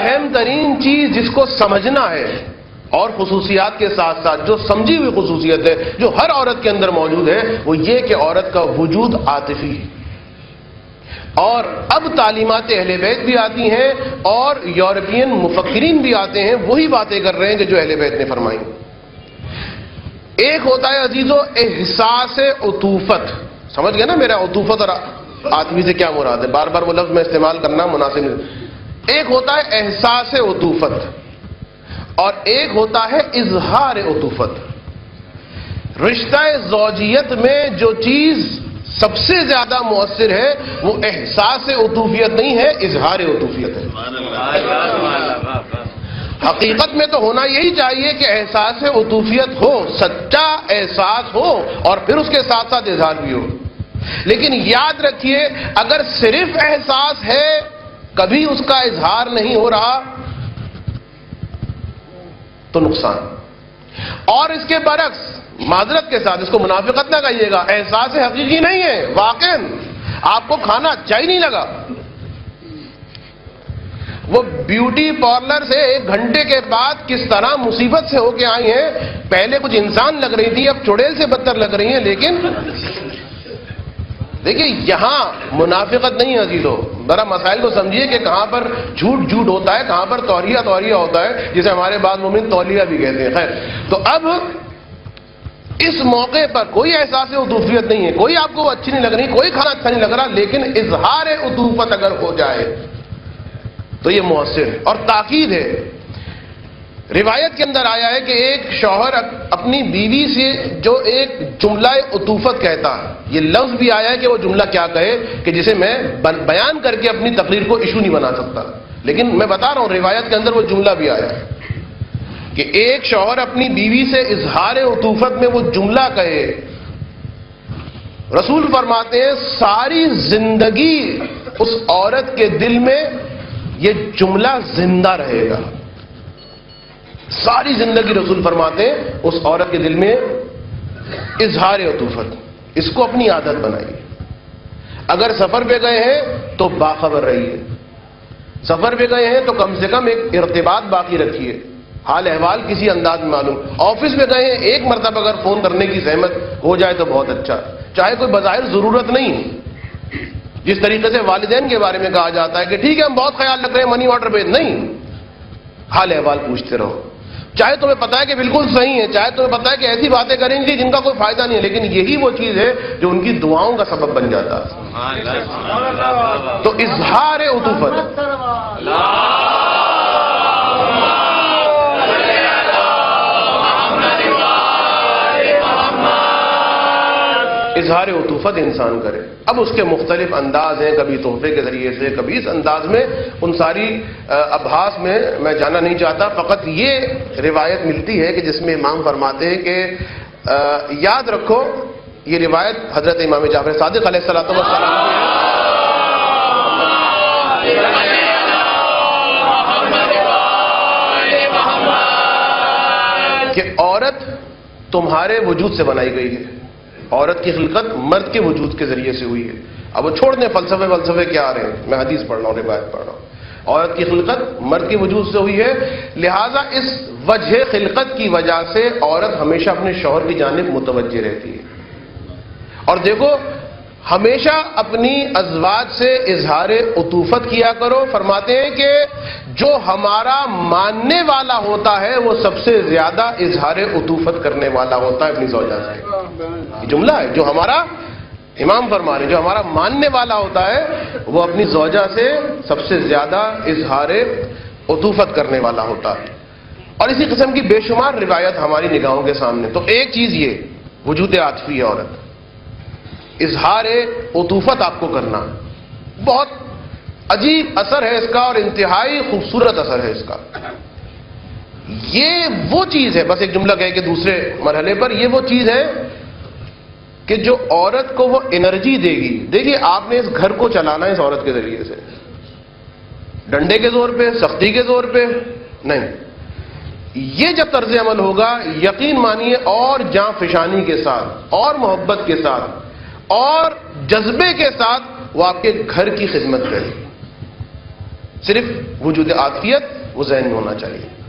اہم ترین چیز جس کو سمجھنا ہے، اور خصوصیات کے ساتھ ساتھ جو سمجھی ہوئی خصوصیت ہے جو ہر عورت کے اندر موجود ہے، وہ یہ کہ عورت کا وجود عاطفی ہے۔ اور اب تعلیمات اہل بیت بھی آتی ہیں اور یورپین مفکرین بھی آتے ہیں، وہی باتیں کر رہے ہیں کہ جو اہل بیت نے فرمائی۔ ایک ہوتا ہے عزیزو احساس عطوفت، سمجھ گئے نا میرا عطوفت اور عاطفی سے کیا مراد ہے، بار بار وہ لفظ میں استعمال کرنا مناسب نہیں۔ ایک ہوتا ہے احساس عطوفت اور ایک ہوتا ہے اظہار عطوفت۔ رشتہ زوجیت میں جو چیز سب سے زیادہ مؤثر ہے وہ احساس عطوفیت نہیں ہے، اظہار عطوفیت ہے۔ حقیقت میں تو ہونا یہی چاہیے کہ احساس عطوفیت ہو، سچا احساس ہو اور پھر اس کے ساتھ ساتھ اظہار بھی ہو۔ لیکن یاد رکھیے اگر صرف احساس ہے کبھی اس کا اظہار نہیں ہو رہا تو نقصان۔ اور اس کے برعکس معذرت کے ساتھ اس کو منافقت نہ کہیے گا، احساس حقیقی نہیں ہے، واقعاً آپ کو کھانا اچھا ہی نہیں لگا، وہ بیوٹی پارلر سے 1 گھنٹے کے بعد کس طرح مصیبت سے ہو کے آئی ہیں، پہلے کچھ انسان لگ رہی تھی اب چڑیل سے بدتر لگ رہی ہیں، لیکن دیکھیے یہاں منافقت نہیں ہے عزیزو، ذرا مسائل کو سمجھیے کہ کہاں پر جھوٹ جھوٹ ہوتا ہے، کہاں پر توریہ ہوتا ہے، جسے ہمارے بعض مومن تولیہ بھی کہتے ہیں۔ خیر، تو اب اس موقع پر کوئی احساس عطوفیت نہیں ہے، کوئی آپ کو اچھی نہیں لگ رہی، کوئی کھانا اچھا نہیں لگ رہا، لیکن اظہار عطوفت اگر ہو جائے تو یہ مؤثر ہے اور تاکید ہے۔ روایت کے اندر آیا ہے کہ ایک شوہر اپنی بیوی سے جو ایک جملہ عطوفت کہتا ہے، یہ لفظ بھی آیا ہے کہ وہ جملہ کیا کہے کہ جسے میں بیان کر کے اپنی تقریر کو ایشو نہیں بنا سکتا، لیکن میں بتا رہا ہوں روایت کے اندر وہ جملہ بھی آیا ہے کہ ایک شوہر اپنی بیوی سے اظہار عطوفت میں وہ جملہ کہے، رسول فرماتے ہیں ساری زندگی اس عورت کے دل میں یہ جملہ زندہ رہے گا، ساری زندگی رسول فرماتے ہیں اس عورت کے دل میں اظہار عطوفت، اس کو اپنی عادت بنائیے۔ اگر سفر پہ گئے ہیں تو باخبر رہیے، سفر پہ گئے ہیں تو کم سے کم ایک ارتباط باقی رکھیے، حال احوال کسی انداز میں معلوم۔ آفس میں گئے ہیں ایک مرتبہ اگر فون کرنے کی زحمت ہو جائے تو بہت اچھا، چاہے کوئی بظاہر ضرورت نہیں ہے، جس طریقے سے والدین کے بارے میں کہا جاتا ہے کہ ٹھیک ہے ہم بہت خیال رکھ رہے ہیں منی آرڈر پہ، نہیں، حال احوال پوچھتے رہو، چاہے تمہیں پتا ہے کہ بالکل صحیح ہے، چاہے تمہیں پتا ہے کہ ایسی باتیں کریں گی جن کا کوئی فائدہ نہیں ہے، لیکن یہی وہ چیز ہے جو ان کی دعاؤں کا سبب بن جاتا ہے۔ تو اظہار عطوفت، اظہار عطوفت انسان کرے۔ اب اس کے مختلف انداز ہیں، کبھی تحفے کے ذریعے سے، کبھی اس انداز میں، ان ساری ابحاث میں میں جانا نہیں چاہتا، فقط یہ روایت ملتی ہے کہ جس میں امام فرماتے ہیں کہ یاد رکھو، یہ روایت حضرت امام جعفر صادق علیہ الصلوۃ والسلام کہ عورت تمہارے وجود سے بنائی گئی ہے، عورت کی خلقت مرد کے وجود کے ذریعے سے ہوئی ہے۔ اب وہ چھوڑ دیں فلسفے کیا آ رہے ہیں، میں حدیث پڑھ رہا ہوں، روایت پڑھ رہا ہوں۔ عورت کی خلقت مرد کے وجود سے ہوئی ہے، لہذا اس وجہ خلقت کی وجہ سے عورت ہمیشہ اپنے شوہر کی جانب متوجہ رہتی ہے۔ اور دیکھو ہمیشہ اپنی ازواج سے اظہار عطوفت کیا کرو، فرماتے ہیں کہ جو ہمارا ماننے والا ہوتا ہے وہ سب سے زیادہ اظہار عطوفت کرنے والا ہوتا ہے اپنی زوجہ سے۔ یہ جملہ ہے جو ہمارا امام فرما رہے ہیں، جو ہمارا ماننے والا ہوتا ہے وہ اپنی زوجہ سے سب سے زیادہ اظہار عطوفت کرنے والا ہوتا ہے۔ اور اسی قسم کی بے شمار روایت ہماری نگاہوں کے سامنے۔ تو ایک چیز یہ وجود عاطفی ہے، عورت اظہار عطوفت آپ کو کرنا، بہت عجیب اثر ہے اس کا اور انتہائی خوبصورت اثر ہے اس کا۔ یہ وہ چیز ہے، بس ایک جملہ کہے کہ دوسرے مرحلے پر یہ وہ چیز ہے کہ جو عورت کو وہ انرجی دے گی۔ دیکھیے آپ نے اس گھر کو چلانا ہے اس عورت کے ذریعے سے، ڈنڈے کے زور پہ، سختی کے زور پہ نہیں، یہ جب طرز عمل ہوگا یقین مانیے اور جاں فشانی کے ساتھ اور محبت کے ساتھ اور جذبے کے ساتھ وہ آپ کے گھر کی خدمت کرے گی۔ صرف وجود عاطفیت وہ ذہن میں ہونا چاہیے.